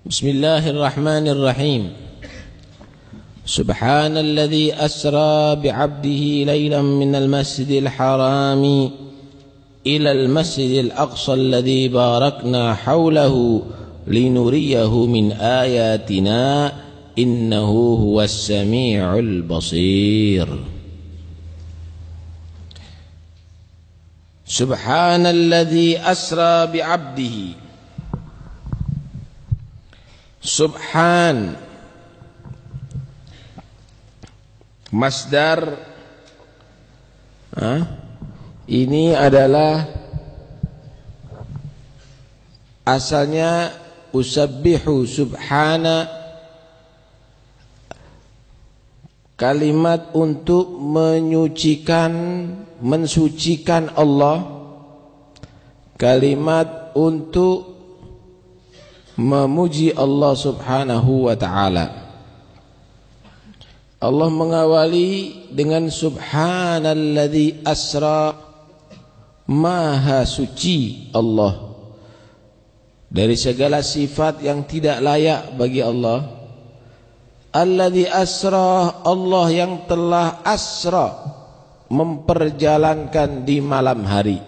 Bismillahirrahmanirrahim. Subhanalladzi asra bi'abdihi laylan minal masjidil harami ilal masjidil aqsa alladzi barakna hawlahu linuriyahu min ayatina innahu huwas sami'ul basir. Subhanalladzi asra bi'abdihi. Subhan masdar ini adalah asalnya usabbihu subhana, kalimat untuk menyucikan, mensucikan Allah, kalimat untuk memuji Allah subhanahu wa ta'ala. Allah mengawali dengan subhanalladzi asra, maha suci Allah dari segala sifat yang tidak layak bagi Allah. Alladzi asra, Allah yang telah asra, memperjalankan di malam hari.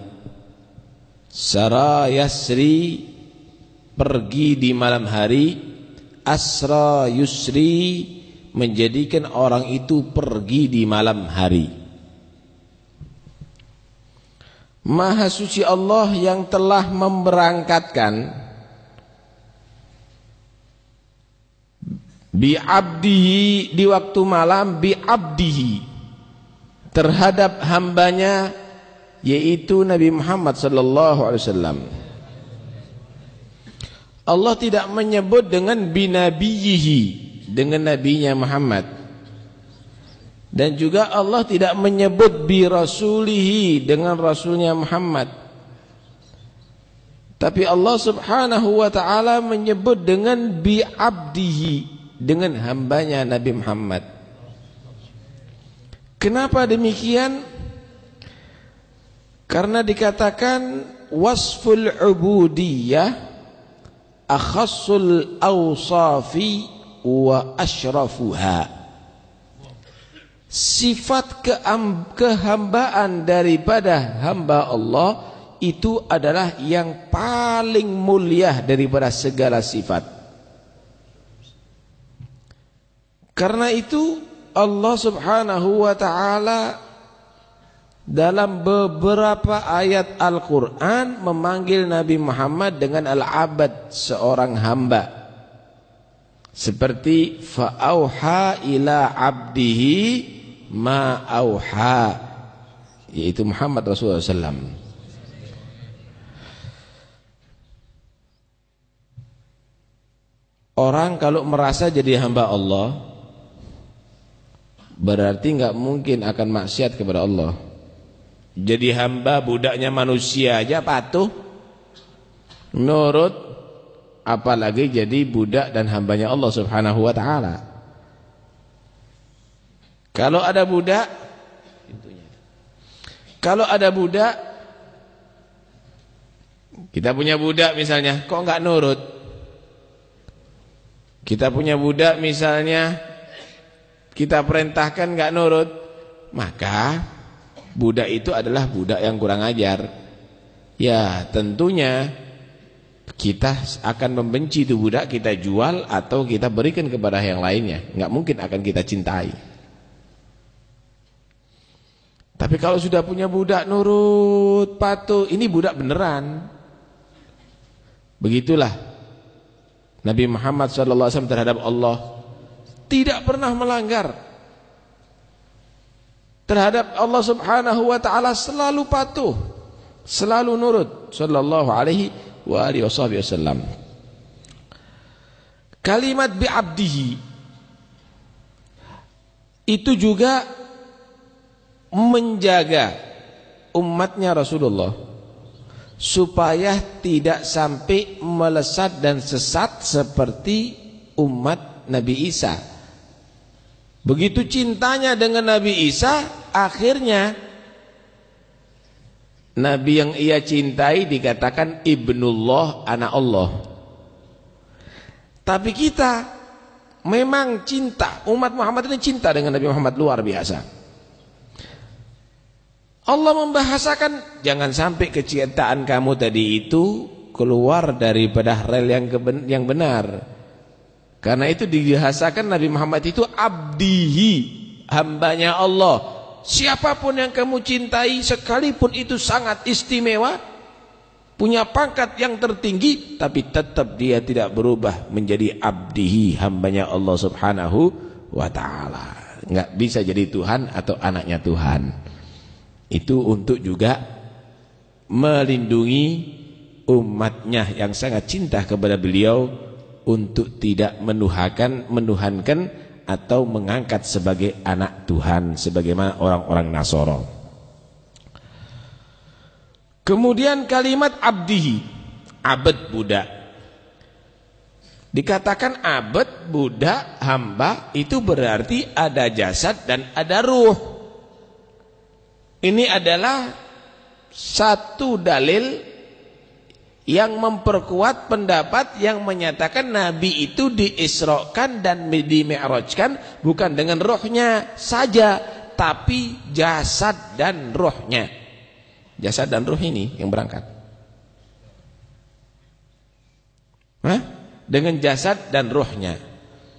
Sara yasri, pergi di malam hari. Asra yusri, menjadikan orang itu pergi di malam hari. Maha suci Allah yang telah memberangkatkan bi'abdihi, di waktu malam, bi'abdihi, terhadap hambanya, yaitu Nabi Muhammad sallallahu alaihi wasallam. Allah tidak menyebut dengan binabiyihi, dengan nabinya Muhammad, dan juga Allah tidak menyebut birasulihi, dengan rasulnya Muhammad. Tapi Allah subhanahu wa ta'ala menyebut dengan bi'abdihi, dengan hambanya Nabi Muhammad. Kenapa demikian? Karena dikatakan wasful ubudiyah akhassul awsafi wa ashrafuha. Sifat kehambaan daripada hamba Allah itu adalah yang paling mulia daripada segala sifat. Karena itu Allah subhanahu wa ta'ala dalam beberapa ayat Al-Quran memanggil Nabi Muhammad dengan al-abad, seorang hamba. Seperti fa'auha ila abdihi ma auha, yaitu Muhammad Rasulullah SAW. Orang kalau merasa jadi hamba Allah, berarti enggak mungkin akan maksiat kepada Allah. Jadi hamba, budaknya manusia aja patuh, nurut, apalagi jadi budak dan hambanya Allah subhanahu wa ta'ala. Kalau ada budak, kita punya budak misalnya, kok enggak nurut? Kita punya budak misalnya, kita perintahkan enggak nurut, maka budak itu adalah budak yang kurang ajar. Ya tentunya kita akan membenci itu budak, kita jual atau kita berikan kepada yang lainnya. Enggak mungkin akan kita cintai. Tapi kalau sudah punya budak nurut, patuh, ini budak beneran. Begitulah Nabi Muhammad SAW terhadap Allah, tidak pernah melanggar. Terhadap Allah subhanahu wa ta'ala selalu patuh, selalu nurut, sallallahu alaihi wa alihi wasallam. Kalimat bi'abdihi itu juga menjaga umatnya Rasulullah supaya tidak sampai melesat dan sesat seperti umat Nabi Isa. Begitu cintanya dengan Nabi Isa, akhirnya Nabi yang ia cintai dikatakan ibnullah, anak Allah. Tapi kita memang cinta, umat Muhammad ini cinta dengan Nabi Muhammad luar biasa. Allah membahasakan jangan sampai kecintaan kamu tadi itu keluar daripada rel yang benar. Karena itu dibahasakan Nabi Muhammad itu abdihi, hambanya Allah. Siapapun yang kamu cintai, sekalipun itu sangat istimewa, punya pangkat yang tertinggi, tapi tetap dia tidak berubah menjadi abdihi, hambanya Allah subhanahu wa ta'ala. Nggak bisa jadi Tuhan atau anaknya Tuhan. Itu untuk juga melindungi umatnya yang sangat cinta kepada beliau, untuk tidak menuhankan atau mengangkat sebagai anak Tuhan sebagaimana orang-orang Nasara. Kemudian kalimat abdihi, abad budak. Dikatakan abad budak hamba itu berarti ada jasad dan ada ruh. Ini adalah satu dalil yang memperkuat pendapat yang menyatakan Nabi itu diisrokan dan dimi'rajkan bukan dengan rohnya saja, tapi jasad dan rohnya. Jasad dan roh ini yang berangkat. Dengan jasad dan rohnya.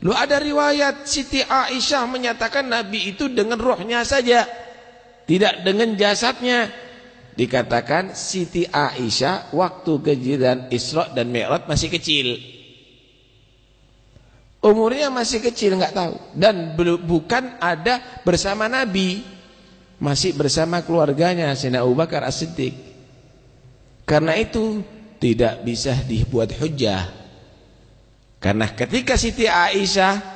Lu ada riwayat Siti Aisyah menyatakan Nabi itu dengan rohnya saja, tidak dengan jasadnya. Dikatakan Siti Aisyah waktu kejadian Isra dan Mi'raj masih kecil. Umurnya masih kecil, nggak tahu. Dan bukan ada bersama Nabi, masih bersama keluarganya Sayyidina Abu Bakar As-Siddiq. Karena itu tidak bisa dibuat hujjah. Karena ketika Siti Aisyah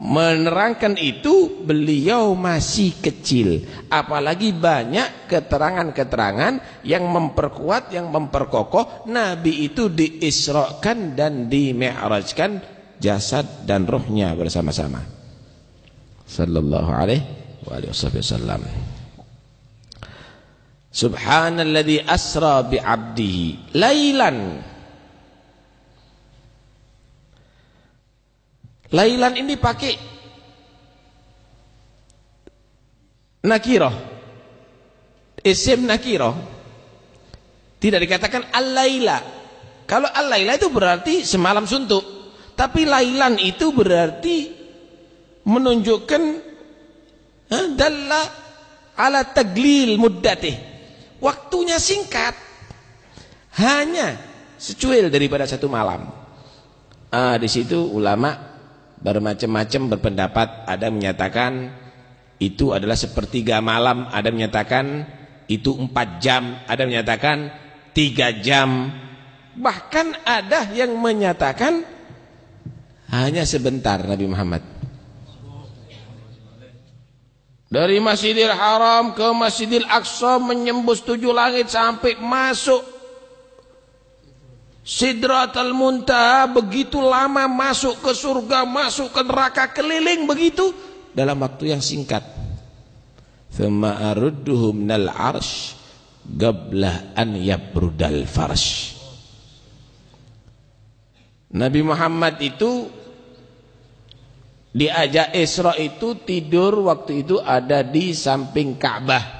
menerangkan itu, beliau masih kecil. Apalagi banyak keterangan-keterangan yang memperkuat, yang memperkokoh Nabi itu diisrakan dan dimi'rajkan jasad dan rohnya bersama-sama. Sallallahu alaihi wasallam. Subhanalladzi asra bi'abdihi lailan. Lailan ini pakai nakirah, isim nakirah. Tidak dikatakan al-laila. Kalau al-laila itu berarti semalam suntuk, tapi lailan itu berarti menunjukkan dalla ala taglil muddatih. Waktunya singkat, hanya secuil daripada satu malam. Di situ ulama bermacam-macam berpendapat. Ada menyatakan itu adalah sepertiga malam, ada menyatakan itu 4 jam, ada menyatakan 3 jam, bahkan ada yang menyatakan hanya sebentar. Nabi Muhammad dari Masjidil Haram ke Masjidil Aqsa menyembus 7 langit sampai masuk Sidratul Muntaha, begitu lama masuk ke surga, masuk ke neraka, keliling begitu dalam waktu yang singkat. Thumma arudduhum nal arsh qabla an yabrudal farsh. Nabi Muhammad itu diajak Isra itu tidur waktu itu ada di samping Ka'bah.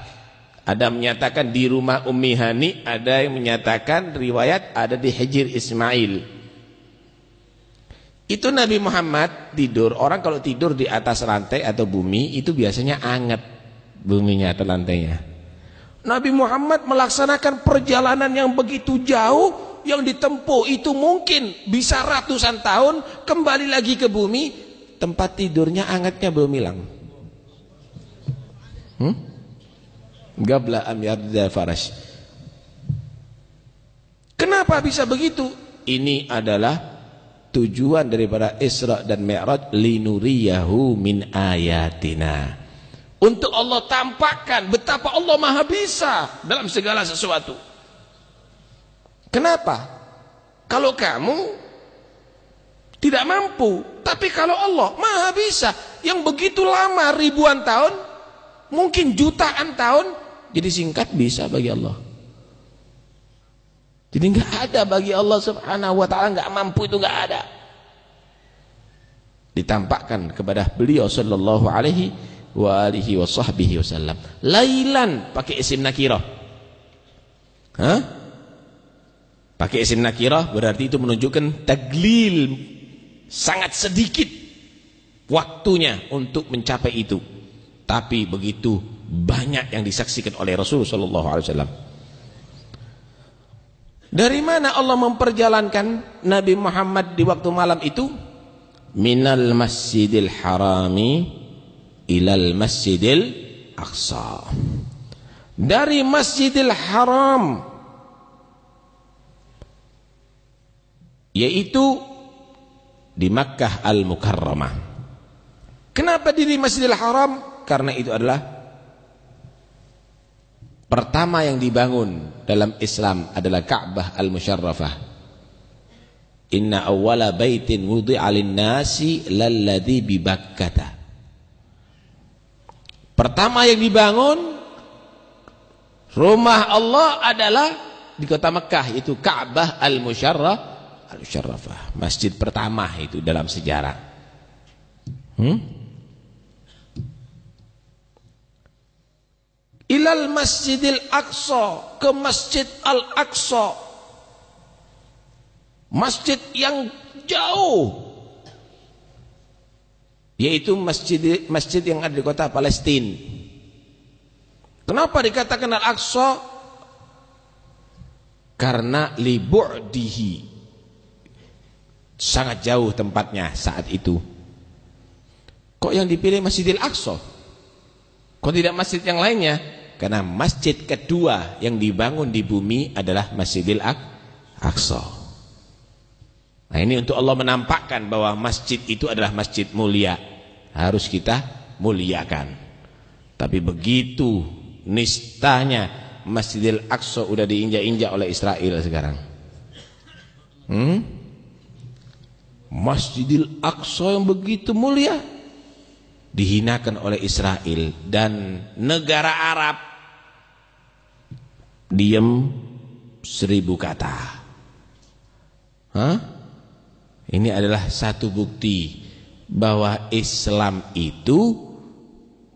Ada menyatakan di rumah Ummi Hani, ada yang menyatakan riwayat ada di Hijr Ismail. Itu Nabi Muhammad tidur. Orang kalau tidur di atas lantai atau bumi itu biasanya anget buminya atau lantainya. Nabi Muhammad melaksanakan perjalanan yang begitu jauh, yang ditempuh itu mungkin bisa ratusan tahun, kembali lagi ke bumi, tempat tidurnya angetnya belum hilang. Qabla am yardal farash. Kenapa bisa begitu? Ini adalah tujuan daripada Isra dan Mi'raj, linuriyahu min ayatina. Untuk Allah tampakkan betapa Allah Maha bisa dalam segala sesuatu. Kenapa? Kalau kamu tidak mampu, tapi kalau Allah Maha bisa, yang begitu lama ribuan tahun, mungkin jutaan tahun, jadi singkat bisa bagi Allah. Jadi nggak ada bagi Allah Subhanahu wa taala, nggak mampu itu nggak ada. Ditampakkan kepada beliau sallallahu alaihi wa alihi wa sahbihi wasallam. Lailan pakai isim nakirah. Hah? Pakai isim nakirah berarti itu menunjukkan taglil, sangat sedikit waktunya untuk mencapai itu. Tapi begitu banyak yang disaksikan oleh Rasul sallallahu alaihi wasallam. Dari mana Allah memperjalankan Nabi Muhammad di waktu malam itu? Minal masjidil harami ilal masjidil aqsa. Dari Masjidil Haram, yaitu di Makkah Al-Mukarramah. Kenapa di Masjidil Haram? Karena itu adalah pertama yang dibangun dalam Islam adalah Ka'bah Al-Musyarrafah. Inna awwala baitin wudi'a lin-nasi lalladzi bi Bakkah. Pertama yang dibangun rumah Allah adalah di kota Mekah, itu Ka'bah Al-Musyarrafah. Masjid pertama itu dalam sejarah. Ilal Masjidil Aqsa, ke Masjid Al-Aqsa, masjid yang jauh, yaitu masjid yang ada di kota Palestina. Kenapa dikatakan Al-Aqsa? Karena li bu'dihi, sangat jauh tempatnya saat itu. Kok yang dipilih Masjidil Aqsa? Kok tidak masjid yang lainnya? Karena masjid kedua yang dibangun di bumi adalah Masjidil Aqsa. Nah, ini untuk Allah menampakkan bahwa masjid itu adalah masjid mulia, harus kita muliakan. Tapi begitu nistanya Masjidil Aqsa udah diinjak-injak oleh Israel sekarang. Masjidil Aqsa yang begitu mulia dihinakan oleh Israel, dan negara Arab diam 1000 kata. Ini adalah satu bukti bahwa Islam itu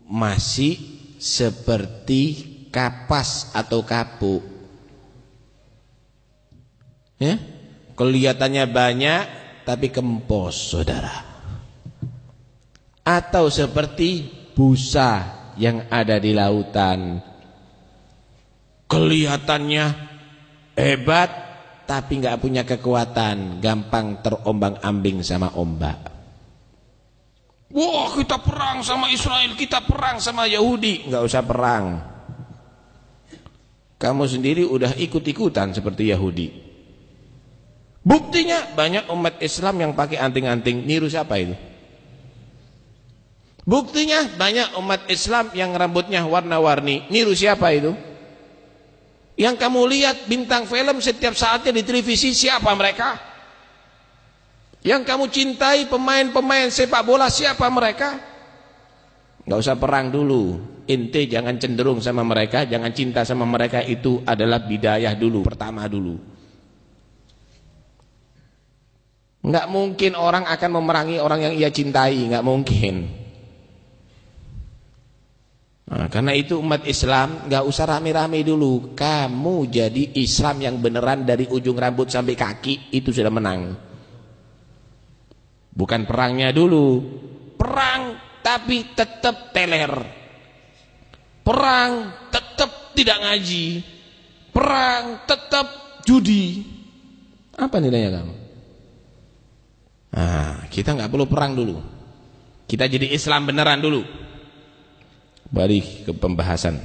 masih seperti kapas atau kapuk. Ya? Kelihatannya banyak tapi kempos, saudara. Atau seperti busa yang ada di lautan, kelihatannya hebat tapi nggak punya kekuatan, gampang terombang-ambing sama ombak. Wah, kita perang sama Israel, kita perang sama Yahudi. Nggak usah perang, kamu sendiri udah ikut-ikutan seperti Yahudi. Buktinya banyak umat Islam yang pakai anting-anting, niru siapa itu? Buktinya banyak umat Islam yang rambutnya warna-warni, niru siapa itu? Yang kamu lihat bintang film setiap saatnya di televisi, siapa mereka? Yang kamu cintai pemain-pemain sepak bola, siapa mereka? Nggak usah perang dulu, ente jangan cenderung sama mereka, jangan cinta sama mereka, itu adalah bidayah dulu, pertama dulu. Nggak mungkin orang akan memerangi orang yang ia cintai, nggak mungkin. Nah, karena itu umat Islam nggak usah rame-rame dulu. Kamu jadi Islam yang beneran dari ujung rambut sampai kaki, itu sudah menang. Bukan perangnya dulu. Perang tapi tetap teler. Perang tetap tidak ngaji. Perang tetap judi. Apa nilainya kamu? Nah, kita nggak perlu perang dulu. Kita jadi Islam beneran dulu. Balik ke pembahasan.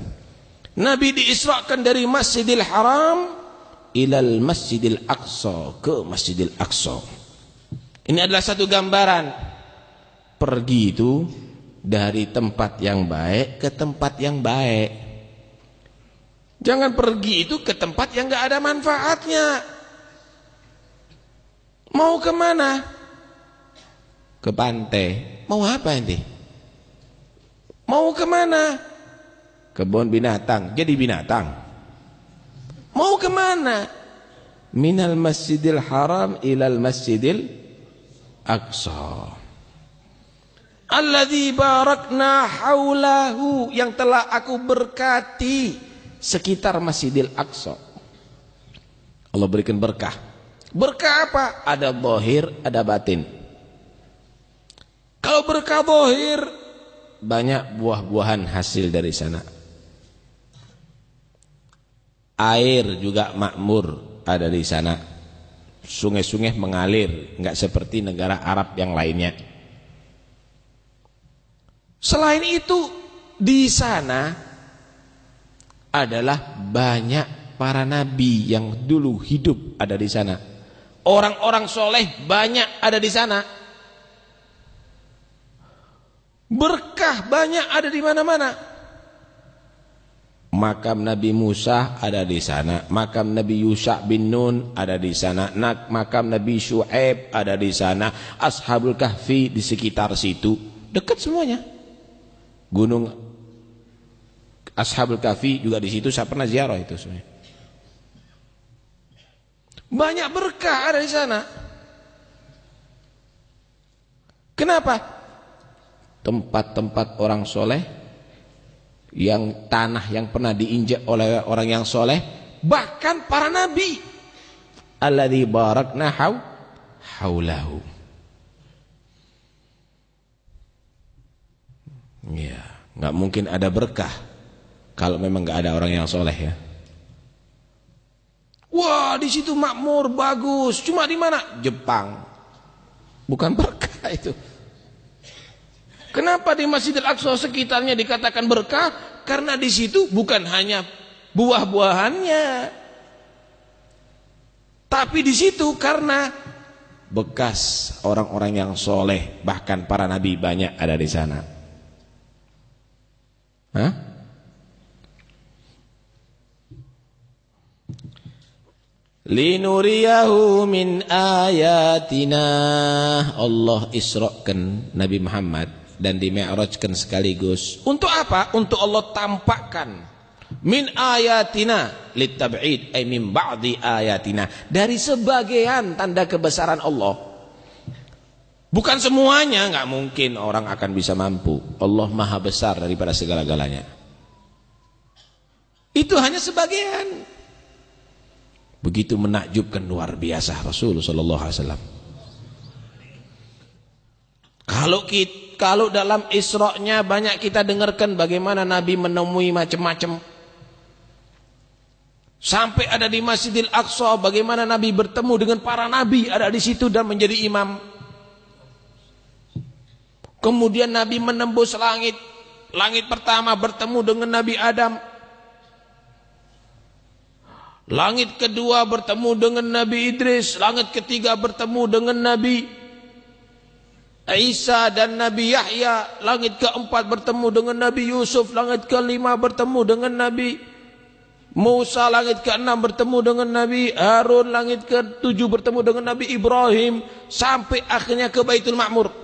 Nabi diisrakan dari Masjidil Haram ilal Masjidil Aqsa, ke Masjidil Aqsa. Ini adalah satu gambaran. Pergi itu dari tempat yang baik ke tempat yang baik. Jangan pergi itu ke tempat yang gak ada manfaatnya. Mau kemana? Ke pantai. Mau apa ini? Mau kemana? Kebun binatang, jadi binatang. Mau kemana? minal masjidil haram ilal masjidil aqsa alladzi barakna haulahu, yang telah aku berkati sekitar Masjidil Aqsa. Allah berikan berkah. Berkah apa? Ada zahir, ada batin. Kalau berkah zahir, banyak buah-buahan hasil dari sana. Air juga makmur ada di sana. Sungai-sungai mengalir, enggak seperti negara Arab yang lainnya. Selain itu, di sana adalah banyak para nabi yang dulu hidup ada di sana. Orang-orang soleh banyak ada di sana. Berkah banyak ada di mana-mana. Makam Nabi Musa ada di sana, makam Nabi Yusha bin Nun ada di sana, makam Nabi Syuaib ada di sana, Ashabul Kahfi di sekitar situ, dekat semuanya. Gunung Ashabul Kahfi juga di situ, saya pernah ziarah itu sebenarnya. Banyak berkah ada di sana. Kenapa? Tempat-tempat orang soleh, yang tanah yang pernah diinjak oleh orang yang soleh, bahkan para nabi. Alladzi barakna haulahu. Ya, nggak mungkin ada berkah kalau memang nggak ada orang yang soleh ya. Wah, di situ makmur, bagus. Cuma di mana? Jepang. Bukan berkah itu. Kenapa di Masjidil Aqsa sekitarnya dikatakan berkah? Karena di situ bukan hanya buah-buahannya, tapi di situ karena bekas orang-orang yang soleh, bahkan para nabi banyak ada di sana. Hah? Linuriyahu min ayatina. Allah isra'kan Nabi Muhammad dan di-mi'rajkan sekaligus. Untuk apa? Untuk Allah tampakkan min ayatina litab'id, ay min ba'di ayatina, dari sebagian tanda kebesaran Allah. Bukan semuanya, nggak mungkin orang akan bisa mampu. Allah maha besar daripada segala-galanya. Itu hanya sebagian. Begitu menakjubkan, luar biasa Rasulullah sallallahu alaihi wasallam. Kalau dalam Isra-nya banyak kita dengarkan bagaimana Nabi menemui macam-macam. Sampai ada di Masjidil Aqsa bagaimana Nabi bertemu dengan para nabi ada di situ dan menjadi imam. Kemudian Nabi menembus langit. Langit pertama bertemu dengan Nabi Adam. Langit kedua bertemu dengan Nabi Idris. Langit ketiga bertemu dengan Nabi Isa dan Nabi Yahya. Langit keempat bertemu dengan Nabi Yusuf. Langit kelima bertemu dengan Nabi Musa. Langit keenam bertemu dengan Nabi Harun. Langit ketujuh bertemu dengan Nabi Ibrahim. Sampai akhirnya ke Baitul Ma'mur.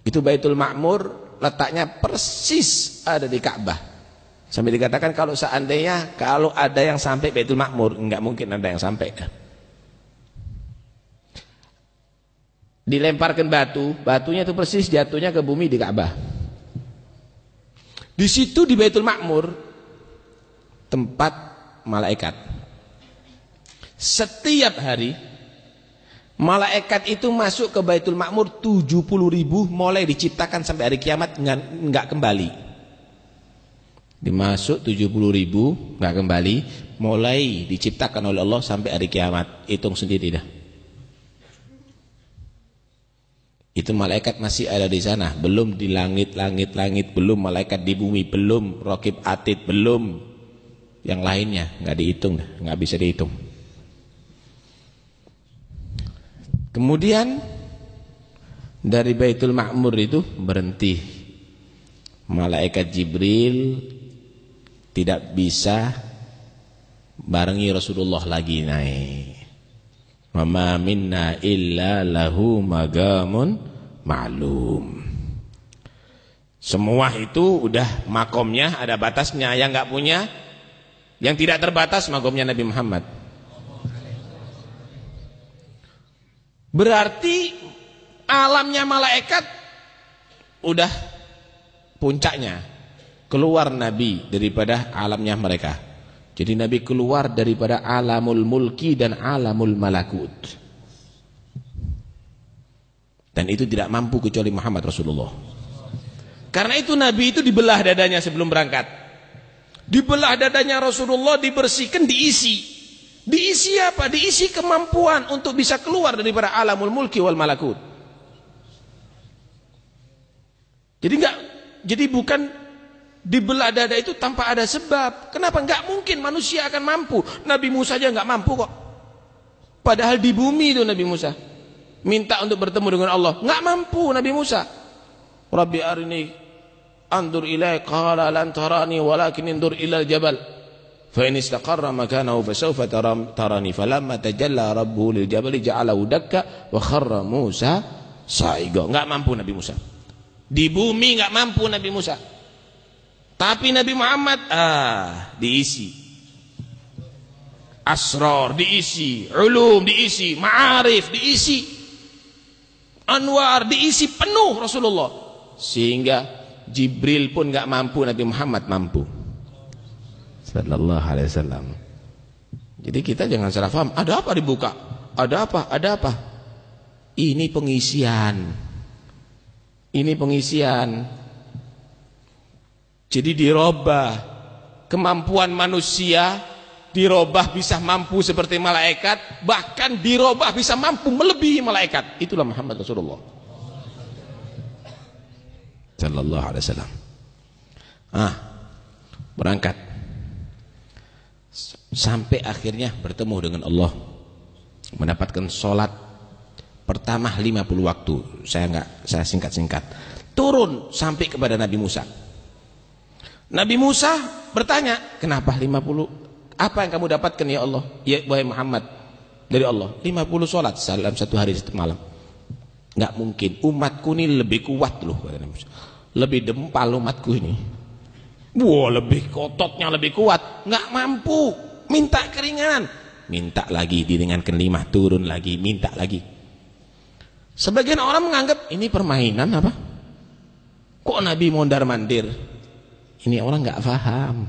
Itu Baitul Ma'mur letaknya persis ada di Ka'bah. Sampai dikatakan kalau seandainya kalau ada yang sampai Baitul Ma'mur, enggak mungkin ada yang sampai. Dilemparkan batu, batunya itu persis jatuhnya ke bumi di Ka'bah. Di situ di Baitul Ma'mur tempat malaikat. Setiap hari malaikat itu masuk ke Baitul Ma'mur 70.000 mulai diciptakan sampai hari kiamat enggak kembali. Dimasuk 70.000 enggak kembali, mulai diciptakan oleh Allah sampai hari kiamat. Hitung sendiri dah. Itu malaikat masih ada di sana, belum di langit, belum malaikat di bumi, belum Raqib Atid, belum yang lainnya, enggak dihitung dah, enggak bisa dihitung. Kemudian dari Baitul Ma'mur itu berhenti. Malaikat Jibril tidak bisa barengi Rasulullah lagi naik. Wa ma minna illa lahu maqamun ma'lum. Semua itu udah makomnya, ada batasnya. Yang enggak punya Yang tidak terbatas magomnya Nabi Muhammad. Berarti alamnya malaikat udah puncaknya. Keluar Nabi daripada alamnya mereka. Jadi Nabi keluar daripada alamul mulki dan alamul malakut. Dan itu tidak mampu kecuali Muhammad Rasulullah. Karena itu Nabi itu dibelah dadanya sebelum berangkat. Dibelah dadanya Rasulullah, dibersihkan, diisi. Diisi apa? Diisi kemampuan untuk bisa keluar daripada alamul mulki wal malakut. Jadi bukan dibelah dada itu tanpa ada sebab. Kenapa? Enggak mungkin manusia akan mampu. Nabi Musa aja enggak mampu kok. Padahal di bumi itu Nabi Musa minta untuk bertemu dengan Allah, enggak mampu Nabi Musa. Rabbi arini andur ilai qala lan tarani walakin indur ilal jabal fa in istaqarra makanahu fasawfa tarani falamma tajalla rabbuhu lil jabali ja'alahu dakka wa kharra Musa sa'iqa. Enggak mampu Nabi Musa. Di bumi enggak mampu Nabi Musa. Tapi Nabi Muhammad diisi. Asrar diisi, ulum diisi, ma'arif diisi, anwar diisi penuh Rasulullah. Sehingga Jibril pun enggak mampu, Nabi Muhammad mampu. Sallallahu alaihi wasallam. Jadi kita jangan salah paham, ada apa dibuka? Ada apa? Ada apa? Ini pengisian. Ini pengisian. Jadi dirubah kemampuan manusia, dirubah bisa mampu seperti malaikat, bahkan dirubah bisa mampu melebihi malaikat. Itulah Muhammad Rasulullah sallallahu alaihi wasallam. Berangkat sampai akhirnya bertemu dengan Allah, mendapatkan sholat pertama 50 waktu. Saya singkat-singkat. Turun sampai kepada Nabi Musa. Nabi Musa bertanya, kenapa 50? Apa yang kamu dapatkan ya Allah? Ya wahai Muhammad, dari Allah 50 sholat dalam satu hari satu malam. Nggak mungkin, umatku ini lebih kuat loh, lebih dempal umatku ini. Lebih kototnya lebih kuat. Nggak mampu, minta keringanan, minta lagi, diringankan 5, turun lagi, minta lagi. Sebagian orang menganggap ini permainan apa? Kok Nabi mondar mandir? Ini orang nggak paham.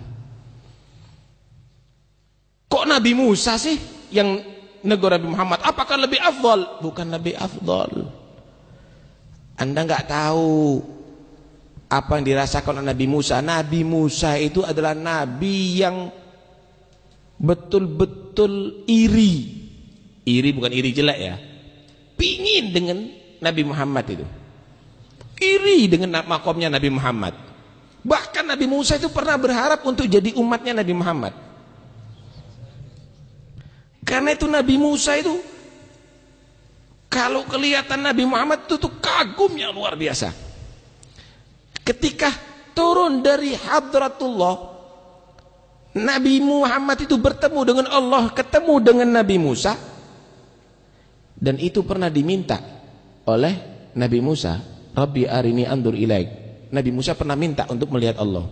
Kok Nabi Musa sih yang negur Nabi Muhammad? Apakah lebih afdal? Bukan lebih afdal. Anda nggak tahu apa yang dirasakan oleh Nabi Musa. Nabi Musa itu adalah Nabi yang betul-betul iri. Iri bukan iri jelek ya. Pingin dengan Nabi Muhammad itu. Iri dengan makomnya Nabi Muhammad. Bahkan Nabi Musa itu pernah berharap untuk jadi umatnya Nabi Muhammad. Karena itu Nabi Musa itu kalau kelihatan Nabi Muhammad itu tuh kagumnya luar biasa. Ketika turun dari Hadratullah, Nabi Muhammad itu bertemu dengan Allah, ketemu dengan Nabi Musa. Dan itu pernah diminta oleh Nabi Musa, Rabbi arini andur ilaik. Nabi Musa pernah minta untuk melihat Allah,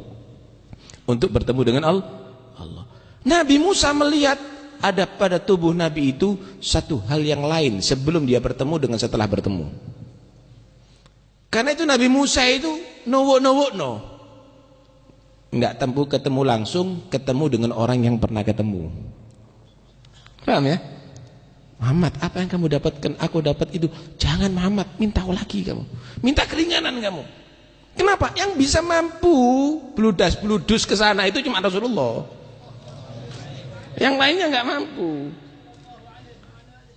untuk bertemu dengan Allah. Nabi Musa melihat ada pada tubuh Nabi itu satu hal yang lain sebelum dia bertemu dengan setelah bertemu. Karena itu Nabi Musa itu no, nggak ketemu langsung, ketemu dengan orang yang pernah ketemu. Paham ya? Muhammad, apa yang kamu dapatkan? Aku dapat itu. Jangan Muhammad, minta lagi kamu, minta keringanan kamu. Kenapa? Yang bisa mampu bludas ke sana itu cuma Rasulullah. Yang lainnya nggak mampu.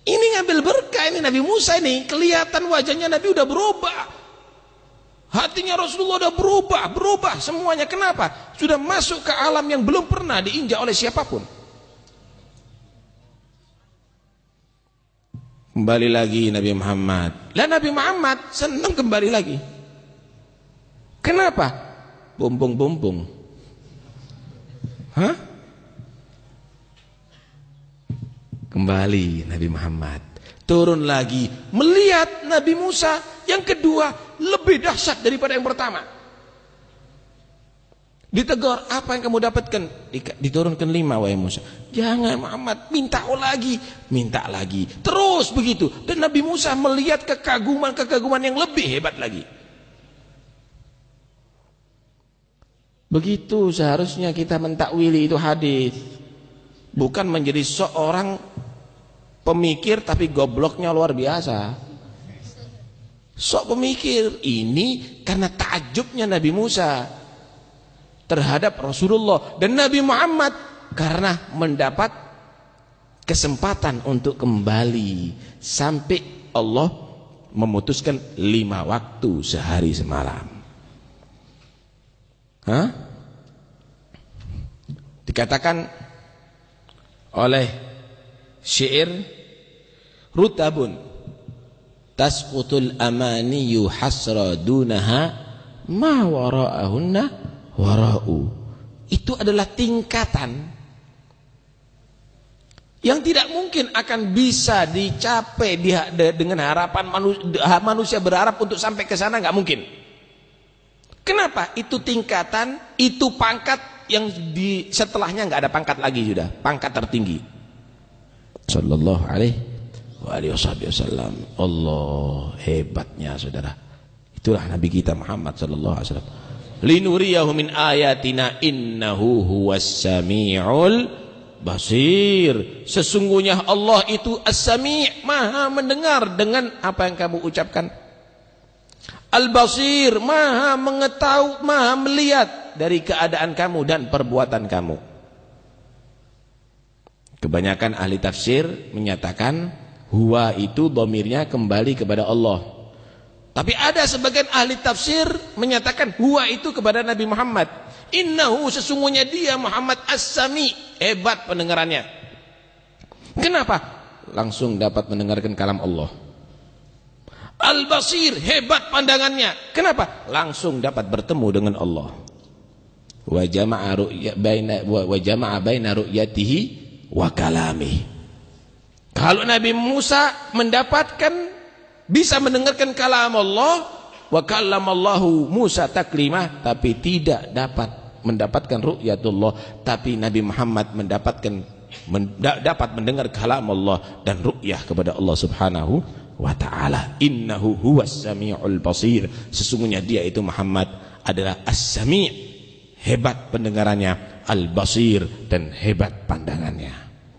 Ini ngambil berkah ini Nabi Musa ini, kelihatan wajahnya Nabi udah berubah. Hatinya Rasulullah udah berubah semuanya. Kenapa? Sudah masuk ke alam yang belum pernah diinjak oleh siapapun. Kembali lagi Nabi Muhammad. Dan Nabi Muhammad senang kembali lagi. Kenapa? Bumbung. Kembali Nabi Muhammad. Turun lagi. Melihat Nabi Musa yang kedua lebih dahsyat daripada yang pertama. Ditegur, apa yang kamu dapatkan? Diturunkan 5 wahai Musa. Jangan Muhammad, minta lagi. Terus begitu. Dan Nabi Musa melihat kekaguman yang lebih hebat lagi. Begitu seharusnya kita mentakwili itu hadis. Bukan menjadi seorang pemikir tapi gobloknya luar biasa. Sok pemikir. Ini karena takjubnya Nabi Musa terhadap Rasulullah dan Nabi Muhammad karena mendapat kesempatan untuk kembali sampai Allah memutuskan 5 waktu sehari semalam. Dikatakan oleh syair, rutabun tasqutul amaniyu hasra dunaha ma wara'ahunna wara'u. Itu adalah tingkatan yang tidak mungkin akan bisa dicapai dengan harapan manusia berharap untuk sampai ke sana, nggak mungkin. Kenapa? Itu tingkatan, itu pangkat yang setelahnya nggak ada pangkat lagi, sudah pangkat tertinggi. Sallallahu alaihi wasallam. Allah hebatnya saudara. Itulah Nabi kita Muhammad sallallahu alaihi wasallam. Linuriyahu min ayatina innahu huwas sami'ul basir. Sesungguhnya Allah itu as-sami', maha mendengar dengan apa yang kamu ucapkan. Al-basir, maha mengetahui, maha melihat dari keadaan kamu dan perbuatan kamu. Kebanyakan ahli tafsir menyatakan huwa itu dhamirnya kembali kepada Allah. Tapi ada sebagian ahli tafsir menyatakan huwa itu kepada Nabi Muhammad. Innahu, sesungguhnya dia Muhammad as-sami', hebat pendengarannya. Kenapa? Langsung dapat mendengarkan kalam Allah. Al-basir, hebat pandangannya. Kenapa? Langsung dapat bertemu dengan Allah. Wa jama'a baina ru'yatihi wa kalamihi. Kalau Nabi Musa mendapatkan bisa mendengarkan kalam Allah, wa kallamallahu Musa taklimah, tapi tidak mendapatkan ru'yatullah, tapi Nabi Muhammad dapat mendengar kalam Allah dan ru'yah kepada Allah Subhanahu wa ta'ala. Innahu huwas sami'ul basir. Sesungguhnya dia itu Muhammad adalah as-sami', hebat pendengarannya, al-basir, dan hebat pandangannya.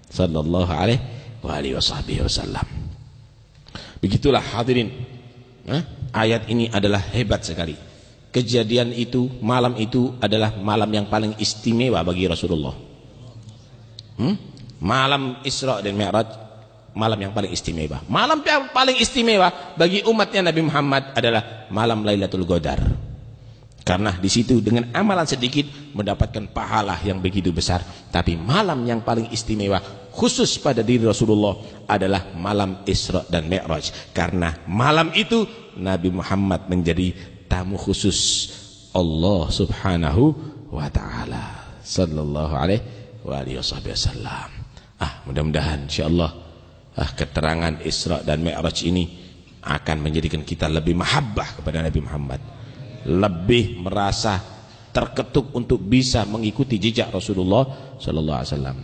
Sallallahu alaihi wasallam. Begitulah hadirin, ayat ini adalah hebat sekali. Kejadian itu, malam itu adalah malam yang paling istimewa bagi Rasulullah. Malam Isra dan Mi'raj, malam yang paling istimewa. Malam yang paling istimewa bagi umatnya Nabi Muhammad adalah malam Lailatul Qadar. Karena di situ dengan amalan sedikit mendapatkan pahala yang begitu besar. Tapi malam yang paling istimewa khusus pada diri Rasulullah adalah malam Isra dan Mi'raj. Karena malam itu Nabi Muhammad menjadi tamu khusus Allah Subhanahu wa ta'ala. Sallallahu alaihi wasallam. Mudah-mudahan insyaallah keterangan Isra dan Mi'raj ini akan menjadikan kita lebih mahabbah kepada Nabi Muhammad, lebih merasa terketuk untuk bisa mengikuti jejak Rasulullah sallallahu alaihi wasallam.